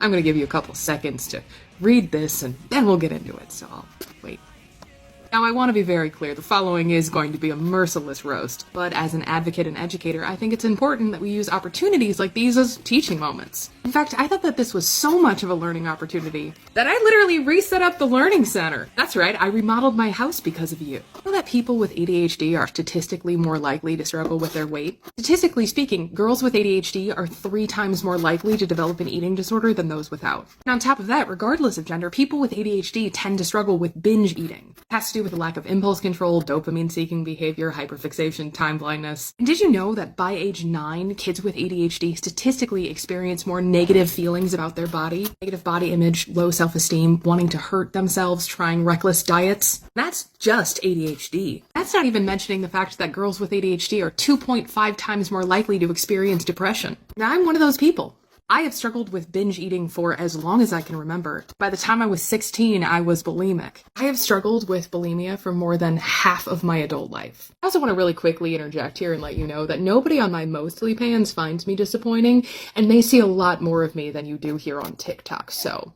I'm gonna give you a couple seconds to read this and then we'll get into it, so I'll wait. Now, I want to be very clear, the following is going to be a merciless roast, but as an advocate and educator, I think it's important that we use opportunities like these as teaching moments. In fact, I thought that this was so much of a learning opportunity that I literally reset up the Learning Center. That's right, I remodeled my house because of you. You know that people with ADHD are statistically more likely to struggle with their weight? Statistically speaking, girls with ADHD are 3 times more likely to develop an eating disorder than those without. And on top of that, regardless of gender, people with ADHD tend to struggle with binge eating. It has to do with a lack of impulse control, dopamine-seeking behavior, hyperfixation, time blindness. And did you know that by age 9, kids with ADHD statistically experience more negative feelings about their body? Negative body image, low self-esteem, wanting to hurt themselves, trying reckless diets. That's just ADHD. That's not even mentioning the fact that girls with ADHD are 2.5 times more likely to experience depression. Now, I'm one of those people. I have struggled with binge eating for as long as I can remember. By the time I was 16, I was bulimic. I have struggled with bulimia for more than half of my adult life. I also want to really quickly interject here and let you know that nobody on my Mostly pans finds me disappointing, and they see a lot more of me than you do here on TikTok, so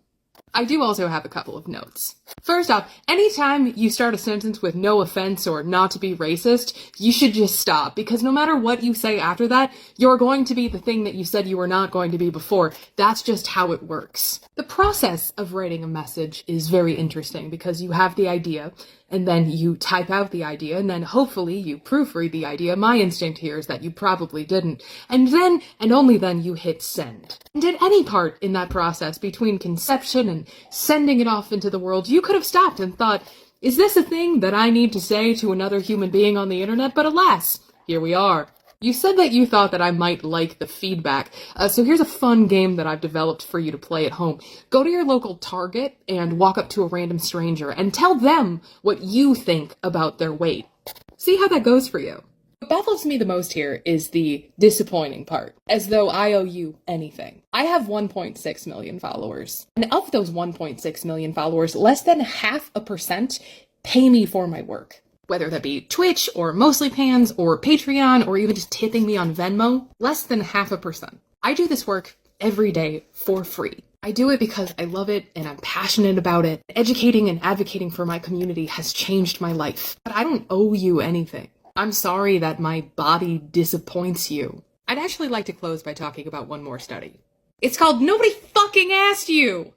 I do also have a couple of notes. First off, anytime you start a sentence with no offense or not to be racist, you should just stop, because no matter what you say after that, you're going to be the thing that you said you were not going to be before. That's just how it works. The process of writing a message is very interesting because you have the idea, and then you type out the idea, and then hopefully you proofread the idea. My instinct here is that you probably didn't. And then, and only then, you hit send. And at any part in that process, between conception and sending it off into the world, you could have stopped and thought, is this a thing that I need to say to another human being on the internet? But alas, here we are. You said that you thought that I might like the feedback, so here's a fun game that I've developed for you to play at home. Go to your local Target and walk up to a random stranger and tell them what you think about their weight. See how that goes for you. What baffles me the most here is the disappointing part, as though I owe you anything. I have 1.6 million followers, and of those 1.6 million followers, less than 0.5% pay me for my work. Whether that be Twitch, or Mostly Pans, or Patreon, or even just tipping me on Venmo, less than 0.5%. I do this work every day for free. I do it because I love it and I'm passionate about it. Educating and advocating for my community has changed my life. But I don't owe you anything. I'm sorry that my body disappoints you. I'd actually like to close by talking about one more study. It's called Nobody Fucking Asked You!